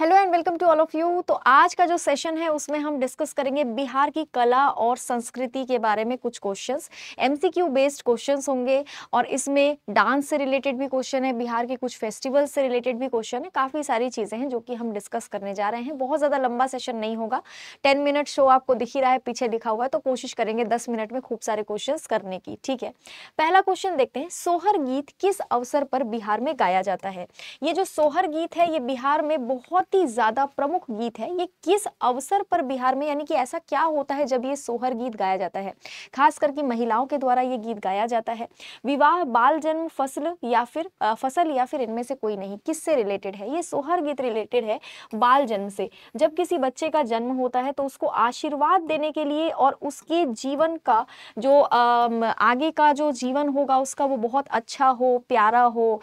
Hello and welcome to all of you. तो आज का जो सेशन है उसमें हम डिस्कस करेंगे बिहार की कला और संस्कृति के बारे में। कुछ क्वेश्चंस एमसीक्यू बेस्ड क्वेश्चंस होंगे और इसमें डांस से रिलेटेड भी क्वेश्चन है, बिहार के कुछ फेस्टिवल से रिलेटेड भी क्वेश्चन है। काफ़ी सारी चीज़ें हैं जो कि हम डिस्कस करने जा रहे हैं। बहुत ज़्यादा लंबा सेशन नहीं होगा, 10 मिनट शो आपको दिख ही रहा है, पीछे लिखा हुआ है, तो कोशिश करेंगे 10 मिनट में खूब सारे क्वेश्चन करने की। ठीक है, पहला क्वेश्चन देखते हैं, सोहर गीत किस अवसर पर बिहार में गाया जाता है? ये जो सोहर गीत है ये बिहार में बहुत ही ज्यादा प्रमुख गीत है। ये किस अवसर पर बिहार में, यानी कि ऐसा क्या होता है जब ये सोहर गीत गाया जाता है? खास करके महिलाओं के द्वारा ये गीत गाया जाता है। विवाह, बाल जन्म, फसल या फिर इनमें से कोई नहीं। किससे रिलेटेड है ये सोहर गीत? रिलेटेड है बाल जन्म से। जब किसी बच्चे का जन्म होता है तो उसको आशीर्वाद देने के लिए और उसके जीवन का जो आगे का जो जीवन होगा उसका वो बहुत अच्छा हो, प्यारा हो,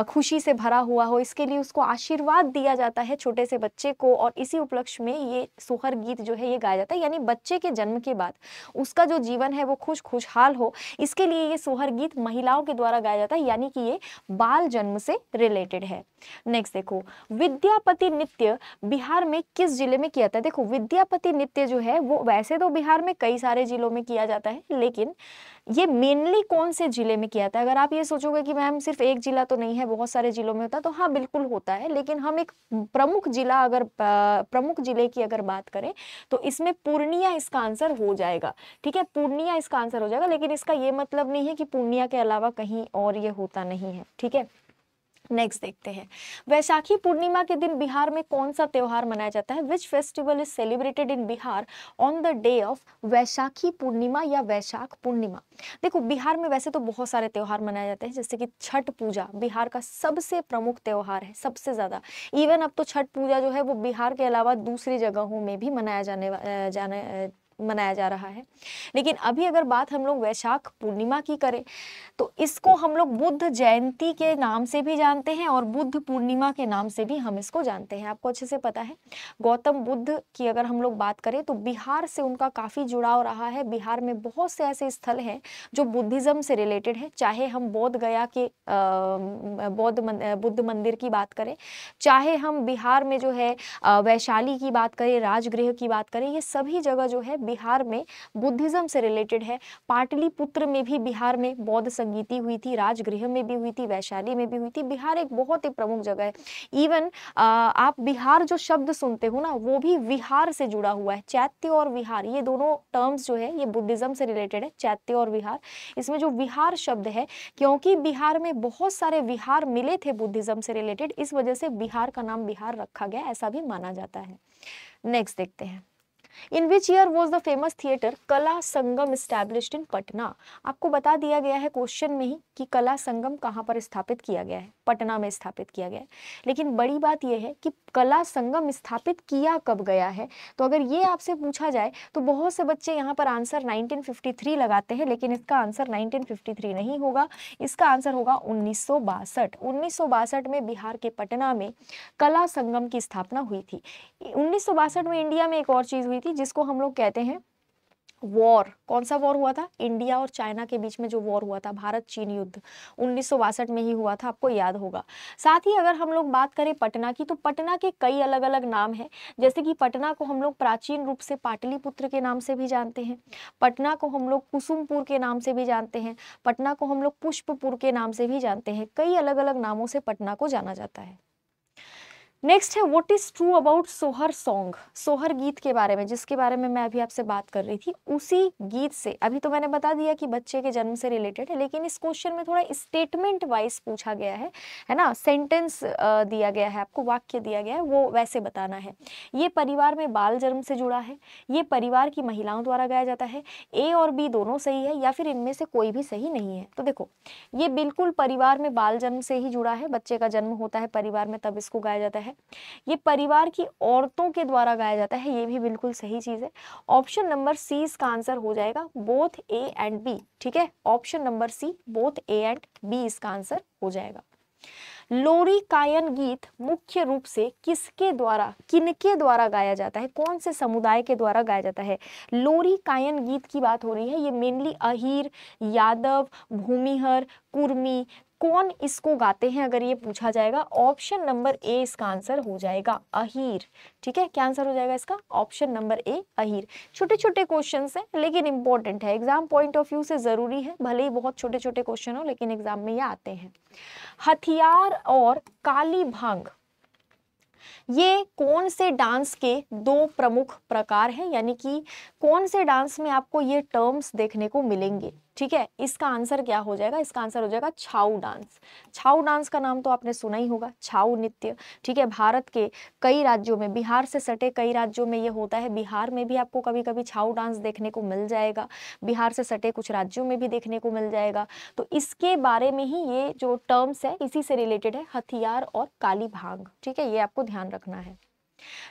खुशी से भरा हुआ हो, इसके लिए उसको आशीर्वाद दिया जाता है छोटे से बच्चे को। और इसी उपलक्ष्य में ये सोहर गीत जो है ये गाया जाता है, यानी बच्चे के जन्म के बाद उसका जो जीवन है वो खुशहाल हो, इसके लिए ये सोहर गीत महिलाओं के द्वारा गाया जाता है, यानी कि ये बाल जन्म से रिलेटेड है। नेक्स्ट देखो, विद्यापति नृत्य बिहार में किस जिले में किया जाता है? देखो, विद्यापति नृत्य जो है वो वैसे तो बिहार में कई सारे जिलों में किया जाता है, लेकिन ये मेनली कौन से जिले में किया जाता है? अगर आप ये सोचोगे कि मैम सिर्फ एक जिला तो नहीं है, बहुत सारे जिलों में होता है, तो हाँ बिल्कुल होता है, लेकिन हम एक प्रमुख जिले की अगर बात करें तो इसमें पूर्णिया इसका आंसर हो जाएगा। ठीक है, पूर्णिया इसका आंसर हो जाएगा, लेकिन इसका ये मतलब नहीं है कि पूर्णिया के अलावा कहीं और ये होता नहीं है। ठीक है, नेक्स्ट देखते हैं, वैशाखी पूर्णिमा के दिन बिहार में कौन सा त्योहार मनाया जाता है? Which festival is celebrated in Bihar on the day of Vaishakhi Purnima या वैशाख पूर्णिमा? देखो, बिहार में वैसे तो बहुत सारे त्योहार मनाए जाते हैं, जैसे कि छठ पूजा बिहार का सबसे प्रमुख त्योहार है, सबसे ज्यादा। इवन अब तो छठ पूजा जो है वो बिहार के अलावा दूसरी जगहों में भी मनाया जा रहा है। लेकिन अभी अगर बात हम लोग वैशाख पूर्णिमा की करें तो इसको हम लोग बुद्ध जयंती के नाम से भी जानते हैं और बुद्ध पूर्णिमा के नाम से भी हम इसको जानते हैं। आपको अच्छे से पता है, गौतम बुद्ध की अगर हम लोग बात करें तो बिहार से उनका काफ़ी जुड़ाव रहा है। बिहार में बहुत से ऐसे स्थल हैं जो बुद्धिज़्म से रिलेटेड है, चाहे हम बोध गया के बुद्ध मंदिर की बात करें, चाहे हम बिहार में जो है वैशाली की बात करें, राजगृह की बात करें, ये सभी जगह जो है बिहार में बुद्धिज़्म से रिलेटेड है। पाटलिपुत्र में भी बिहार में बौद्ध संगीति हुई थी, राजगृह में भी हुई थी, वैशाली में भी हुई थी। बिहार एक बहुत ही प्रमुख जगह है। इवन आप बिहार जो शब्द सुनते हो ना वो भी विहार से जुड़ा हुआ है। चैत्य और विहार ये दोनों टर्म्स जो है ये बुद्धिज्म से रिलेटेड है, चैत्य और विहार। इसमें जो विहार शब्द है, क्योंकि बिहार में बहुत सारे विहार मिले थे बुद्धिज्म से रिलेटेड, इस वजह से बिहार का नाम बिहार रखा गया, ऐसा भी माना जाता है। नेक्स्ट देखते हैं, in which year was the famous theatre Kala Sangam established इन पटना? आपको बता दिया गया है क्वेश्चन में ही कि कला संगम कहाँ पर स्थापित किया गया है, पटना में स्थापित किया गया है। लेकिन बड़ी बात यह है कि कला संगम स्थापित किया कब गया है। तो अगर ये आपसे पूछा जाए तो बहुत से बच्चे यहाँ पर आंसर 1953 लगाते हैं, लेकिन इसका आंसर 1953 नहीं होगा, इसका आंसर होगा 1962। 1962 में बिहार के पटना में कला संगम की स्थापना हुई थी। 1962 में इंडिया में एक और चीज हुई थी जिसको हम लोग कहते हैं वॉर। कौन सा वॉर हुआ था? इंडिया और चाइना के बीच में जो वॉर हुआ था, भारत चीन युद्ध, 1962 में ही हुआ था, आपको याद होगा। साथ ही अगर हम लोग बात करें पटना की, तो पटना के कई अलग अलग नाम हैं, जैसे कि पटना को हम लोग प्राचीन रूप से पाटलिपुत्र के नाम से भी जानते हैं, पटना को हम लोग कुसुमपुर के नाम से भी जानते हैं, पटना को हम लोग पुष्पपुर के नाम से भी जानते हैं। कई अलग अलग नामों से पटना को जाना जाता है। नेक्स्ट है, व्हाट इज ट्रू अबाउट सोहर सॉन्ग? सोहर गीत के बारे में, जिसके बारे में मैं अभी आपसे बात कर रही थी, उसी गीत से, अभी तो मैंने बता दिया कि बच्चे के जन्म से रिलेटेड है, लेकिन इस क्वेश्चन में थोड़ा स्टेटमेंट वाइज पूछा गया है ना, सेंटेंस दिया गया है, आपको वाक्य दिया गया है, वो वैसे बताना है। ये परिवार में बाल जन्म से जुड़ा है, ये परिवार की महिलाओं द्वारा गाया जाता है, ए और बी दोनों सही है, या फिर इनमें से कोई भी सही नहीं है। तो देखो, ये बिल्कुल परिवार में बाल जन्म से ही जुड़ा है, बच्चे का जन्म होता है परिवार में तब इसको गाया जाता है। ये परिवार की औरतों के द्वारा गाया जाता है, ये भी बिल्कुल सही चीज है। ऑप्शन नंबर सी इसका आंसर हो जाएगा, बोथ ए एंड बी। ठीक है, option number C both A and B इसका आंसर हो जाएगा। लोरी कायन गीत मुख्य रूप से किसके द्वारा, किनके द्वारा गाया जाता है? कौन से समुदाय के द्वारा गाया जाता है? लोरी कायन गीत की बात हो रही है, ये मेनली अहीर, यादव, भूमिहर, कुर्मी, कौन इसको गाते हैं अगर ये पूछा जाएगा, ऑप्शन नंबर ए इसका आंसर हो जाएगा, अहीर। ठीक है, क्या आंसर हो जाएगा इसका, ऑप्शन नंबर ए, अहीर। छोटे छोटे क्वेश्चंस हैं लेकिन इंपॉर्टेंट है, एग्जाम पॉइंट ऑफ व्यू से जरूरी है, भले ही बहुत छोटे छोटे क्वेश्चन हो लेकिन एग्जाम में ये आते हैं। हथियार और काली भांग, ये कौन से डांस के दो प्रमुख प्रकार हैं, यानी कि कौन से डांस में आपको ये टर्म्स देखने को मिलेंगे। ठीक है, इसका आंसर क्या हो जाएगा, इसका आंसर हो जाएगा छाऊ डांस। छाऊ डांस का नाम तो आपने सुना ही होगा, छाऊ नृत्य। ठीक है, भारत के कई राज्यों में, बिहार से सटे कई राज्यों में ये होता है, बिहार में भी आपको कभी कभी छाऊ डांस देखने को मिल जाएगा, बिहार से सटे कुछ राज्यों में भी देखने को मिल जाएगा। तो इसके बारे में ही ये जो टर्म्स है इसी से रिलेटेड है, हथियार और काली भांग। ठीक है, ये आपको ध्यान रखना है।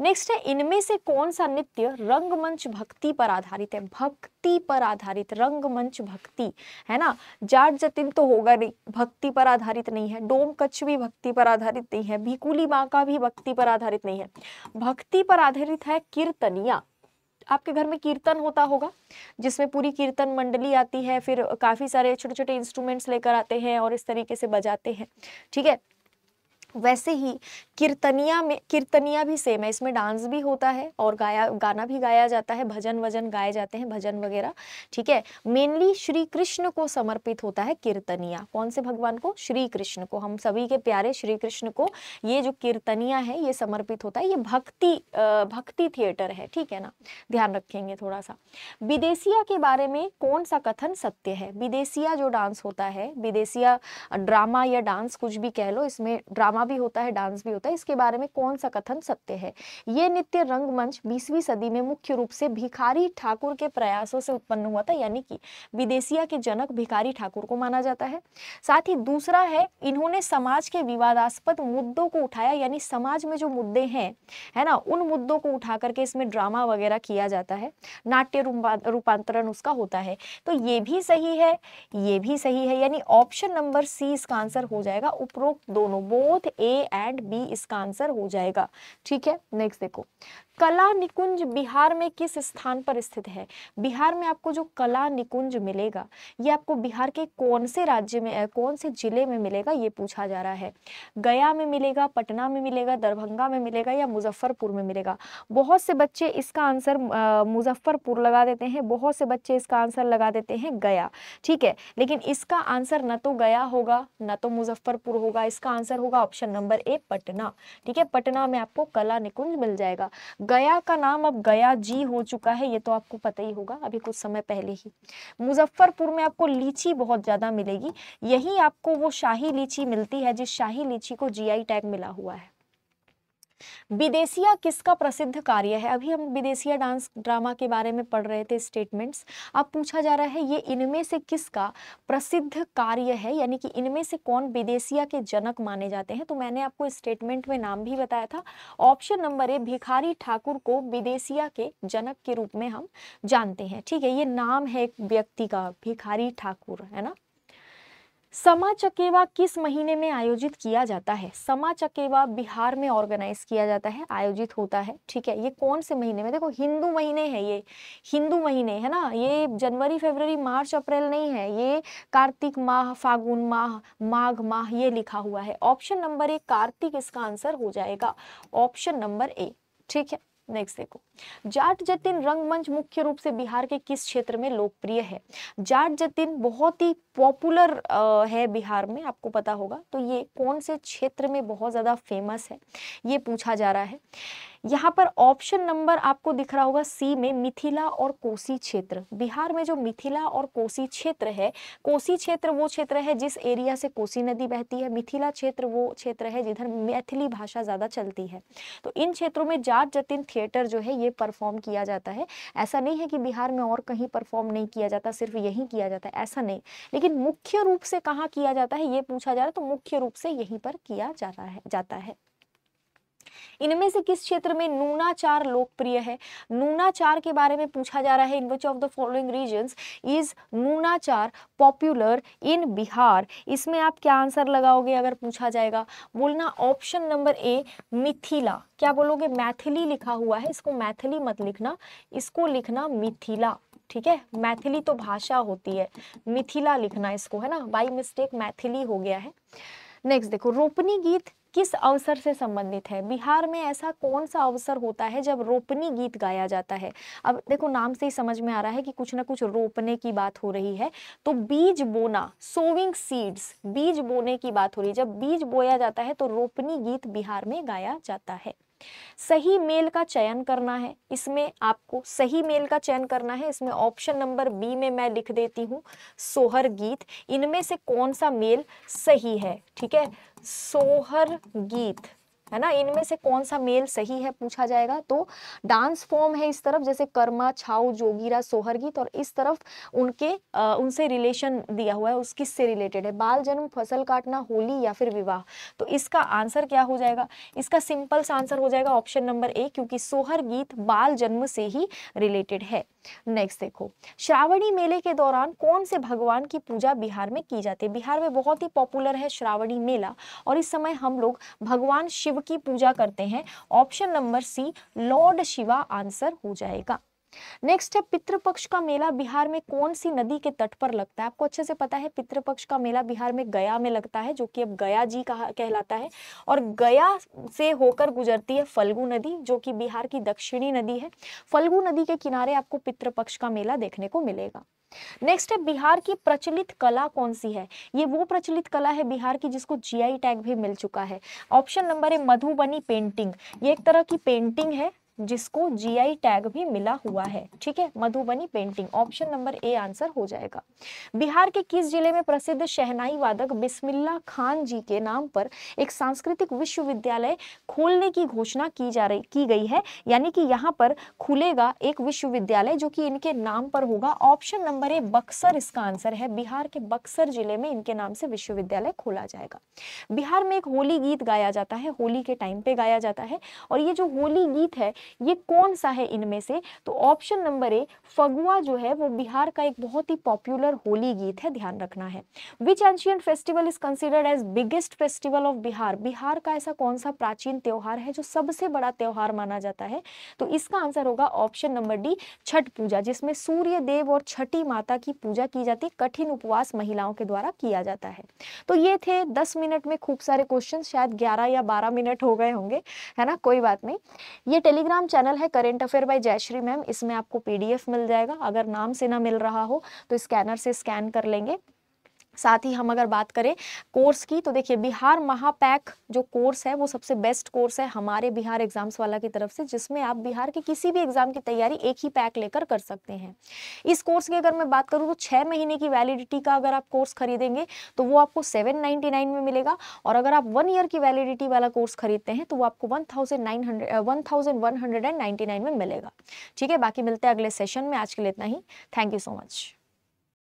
नेक्स्ट है, इनमें से कौन सा नृत्य रंगमंच भक्ति पर आधारित है, भक्ति पर आधारित, रंगमंच भक्ति है ना, जाट जतिन तो होगा नहीं, भक्ति पर आधारित नहीं है, डोम कच्छ भी भक्ति पर आधारित नहीं है, भीकुली बांका भी भक्ति पर आधारित नहीं है, भक्ति पर आधारित है कीर्तनिया। आपके घर में कीर्तन होता होगा जिसमें पूरी कीर्तन मंडली आती है, फिर काफी सारे छोटे छोटे इंस्ट्रूमेंट्स लेकर आते हैं और इस तरीके से बजाते हैं। ठीक है, वैसे ही कीर्तनिया भी सेम है, इसमें डांस भी होता है और गाना भी गाया जाता है, भजन वजन गाए जाते हैं, भजन वगैरह। ठीक है, मेनली श्री कृष्ण को समर्पित होता है कीर्तनिया। कौन से भगवान को, श्री कृष्ण को, हम सभी के प्यारे श्री कृष्ण को ये जो कीर्तनिया है ये समर्पित होता है। ये भक्ति थिएटर है, ठीक है ना, ध्यान रखेंगे थोड़ा सा। विदेशिया के बारे में कौन सा कथन सत्य है, विदेशिया जो डांस होता है, विदेशिया ड्रामा या डांस कुछ भी कह लो, इसमें ड्रामा भी होता है डांस भी होता है, इसके बारे में कौन सा कथन सत्य है। ये नृत्य रंगमंच 20वीं सदी में मुख्य रूप से भिखारी ठाकुर के प्रयासों से उत्पन्न हुआ था, यानी कि विदेशिया के जनक भिखारी ठाकुर को माना जाता है। साथ ही दूसरा है, इन्होंने समाज के विवादास्पद मुद्दों को उठाया, यानी समाज में जो मुद्दे हैं है ना, उन मुद्दों को उठा करके इसमें ड्रामा वगैरह किया जाता है, नाट्य रूपांतरण उसका होता है। तो ये भी सही है, ये भी सही है, यानी ऑप्शन नंबर सी इसका आंसर हो जाएगा, उपरोक्त दोनों, बोथ ए एंड बी इसका आंसर हो जाएगा। ठीक है, नेक्स्ट देखो, कला निकुंज बिहार में किस स्थान पर स्थित है। बिहार में आपको जो कला निकुंज मिलेगा ये आपको बिहार के कौन से राज्य में, कौन से जिले में मिलेगा ये पूछा जा रहा है। गया में मिलेगा, पटना में मिलेगा, दरभंगा में मिलेगा या मुजफ्फरपुर में मिलेगा। बहुत से बच्चे इसका आंसर मुजफ्फरपुर लगा देते हैं, बहुत से बच्चे इसका आंसर लगा देते हैं गया। ठीक है, लेकिन इसका आंसर न तो गया होगा न तो मुजफ्फरपुर होगा, इसका आंसर होगा ऑप्शन नंबर ए, पटना। ठीक है, पटना में आपको कला निकुंज मिल जाएगा। गया का नाम अब गया जी हो चुका है, ये तो आपको पता ही होगा अभी कुछ समय पहले ही। मुजफ्फरपुर में आपको लीची बहुत ज्यादा मिलेगी, यही आपको वो शाही लीची मिलती है जिस शाही लीची को जीआई टैग मिला हुआ है। विदेशिया किसका प्रसिद्ध कार्य है, अभी हम विदेशिया डांस ड्रामा के बारे में पढ़ रहे थे स्टेटमेंट्स। अब पूछा जा रहा है ये इनमें से किसका प्रसिद्ध कार्य है, यानी कि इनमें से कौन विदेशिया के जनक माने जाते हैं। तो मैंने आपको स्टेटमेंट में नाम भी बताया था, option number A, Bhikhari Thakur को विदेशिया के जनक के रूप में हम जानते हैं। ठीक है, ये नाम है एक व्यक्ति का, भिखारी ठाकुर, है ना। समा चकेवा किस महीने में आयोजित किया जाता है। समा चकेवा बिहार में ऑर्गेनाइज किया जाता है, आयोजित होता है। ठीक है, ये कौन से महीने में, देखो हिंदू महीने है, ये हिंदू महीने है ना, ये जनवरी फरवरी मार्च अप्रैल नहीं है, ये कार्तिक माह, फागुन माह, माघ माह ये लिखा हुआ है। ऑप्शन नंबर ए कार्तिक इसका आंसर हो जाएगा, ऑप्शन नंबर ए। ठीक है, नेक्स्ट देखो, जाट जतिन रंगमंच मुख्य रूप से बिहार के किस क्षेत्र में लोकप्रिय है। जाट जतिन बहुत ही पॉपुलर है बिहार में, आपको पता होगा, तो ये कौन से क्षेत्र में बहुत ज्यादा फेमस है ये पूछा जा रहा है। यहाँ पर ऑप्शन नंबर आपको दिख रहा होगा सी में, मिथिला और कोसी क्षेत्र। बिहार में जो मिथिला और कोसी क्षेत्र है, कोसी क्षेत्र वो क्षेत्र है जिस एरिया से कोसी नदी बहती है, मिथिला क्षेत्र वो क्षेत्र है जिधर मैथिली भाषा ज्यादा चलती है। तो इन क्षेत्रों में जाट जतिन थिएटर जो है ये परफॉर्म किया जाता है। ऐसा नहीं है कि बिहार में और कहीं परफॉर्म नहीं किया जाता, सिर्फ यहीं किया जाता है, ऐसा नहीं, लेकिन मुख्य रूप से कहाँ किया जाता है ये पूछा जा रहा है, तो मुख्य रूप से यहीं पर किया जाता है। इनमें से किस क्षेत्र में नूनाचार लोकप्रिय है। नूनाचार के बारे में पूछा जा रहा है, in which of the following regions is Nunachar popular in Bihar. इसमें आप क्या आंसर लगाओगे अगर पूछा जाएगा, बोलना ऑप्शन नंबर ए, मिथिला। क्या बोलोगे, मैथिली लिखा हुआ है, इसको मैथिली मत लिखना, इसको लिखना मिथिला। ठीक है, मैथिली तो भाषा होती है, मिथिला लिखना इसको, है ना, बाई मिस्टेक मैथिली हो गया है। नेक्स्ट देखो, रोपनी गीत किस अवसर से संबंधित है? बिहार में ऐसा कौन सा अवसर होता है जब रोपनी गीत गाया जाता है? अब देखो नाम से ही समझ में आ रहा है कि कुछ ना कुछ रोपने की बात हो रही है, तो बीज बोना, सोविंग सीड्स, बीज बोने की बात हो रही है। जब बीज बोया जाता है तो रोपनी गीत बिहार में गाया जाता है। सही मेल का चयन करना है, इसमें आपको सही मेल का चयन करना है। इसमें ऑप्शन नंबर बी में मैं लिख देती हूँ सोहर गीत। इनमें से कौन सा मेल सही है? ठीक है, सोहर गीत, है ना, इनमें से कौन सा मेल सही है पूछा जाएगा। तो डांस फॉर्म है इस तरफ, जैसे कर्मा, छाऊ, जोगीरा, सोहर गीत, और इस तरफ उनके उनसे रिलेशन दिया हुआ है, उस किससे रिलेटेड है, बाल जन्म, फसल काटना, होली या फिर विवाह। तो इसका आंसर क्या हो जाएगा? इसका सिंपल सा आंसर हो जाएगा ऑप्शन नंबर ए, क्योंकि सोहर गीत बाल जन्म से ही रिलेटेड है। नेक्स्ट देखो, श्रावणी मेले के दौरान कौन से भगवान की पूजा बिहार में की जाती है? बिहार में बहुत ही पॉपुलर है श्रावणी मेला, और इस समय हम लोग भगवान शिव की पूजा करते हैं। Option number C, lord Shiva answer हो जाएगा। नेक्स्ट है, पितृपक्ष का मेला बिहार में कौन सी नदी के तट पर लगता है? आपको अच्छे से पता है पितृपक्ष का मेला बिहार में गया में लगता है, जो कि अब गया जी कहलाता है, और गया से होकर गुजरती है फल्गु नदी, जो कि बिहार की दक्षिणी नदी है। फल्गु नदी के किनारे आपको पितृपक्ष का मेला देखने को मिलेगा। नेक्स्ट है, बिहार की प्रचलित कला कौन सी है? ये वो प्रचलित कला है बिहार की जिसको जीआई टैग भी मिल चुका है। ऑप्शन नंबर है मधुबनी पेंटिंग। ये एक तरह की पेंटिंग है जिसको जीआई टैग भी मिला हुआ है। ठीक है, Madhubani painting, option number A answer हो जाएगा। बिहार के किस जिले में प्रसिद्ध शहनाई वादक बिस्मिल्लाह खान जी के नाम पर एक सांस्कृतिक विश्वविद्यालय खोलने की घोषणा की गई है? यानी कि यहाँ पर खुलेगा एक विश्वविद्यालय जो कि इनके नाम पर होगा। ऑप्शन नंबर ए बक्सर इसका आंसर है। बिहार के बक्सर जिले में इनके नाम से विश्वविद्यालय खोला जाएगा। बिहार में एक होली गीत गाया जाता है, होली के टाइम पे गाया जाता है, और ये जो होली गीत है ये कौन सा है इनमें से? तो ऑप्शन नंबर ए फगुआ जो है वो बिहार का एक बहुत ही पॉपुलर होली गीत है, ध्यान रखना है। Which ancient festival is considered as biggest festival of Bihar? Bihar का ऐसा कौन सा प्राचीन त्योहार है जो सबसे बड़ा त्योहार माना जाता है? तो इसका आंसर होगा ऑप्शन नंबर डी, छठ पूजा, जिसमें सूर्य देव और छठी माता की पूजा की जाती है, कठिन उपवास महिलाओं के द्वारा किया जाता है। तो ये थे 10 मिनट में खूब सारे क्वेश्चन, शायद 11 या 12 मिनट हो गए होंगे, है ना, कोई बात नहीं। ये टेलीग्राम चैनल है current affair by Jayashree ma'am, इसमें आपको पीडीएफ मिल जाएगा। अगर नाम से ना मिल रहा हो तो स्कैनर से स्कैन कर लेंगे। साथ ही हम अगर बात करें कोर्स की, तो देखिए बिहार महापैक जो कोर्स है वो सबसे बेस्ट कोर्स है हमारे बिहार एग्जाम्स वाला की तरफ से, जिसमें आप बिहार के किसी भी एग्जाम की तैयारी एक ही पैक लेकर कर सकते हैं। इस कोर्स की अगर मैं बात करूँ तो 6 महीने की वैलिडिटी का अगर आप कोर्स खरीदेंगे तो वो आपको 799 में मिलेगा, और अगर आप 1 ईयर की वैलिडिटी वाला कोर्स खरीदते हैं तो वो आपको 1199 में मिलेगा। ठीक है, बाकी मिलते हैं अगले सेशन में। आज के लिए इतना ही। Thank you so much.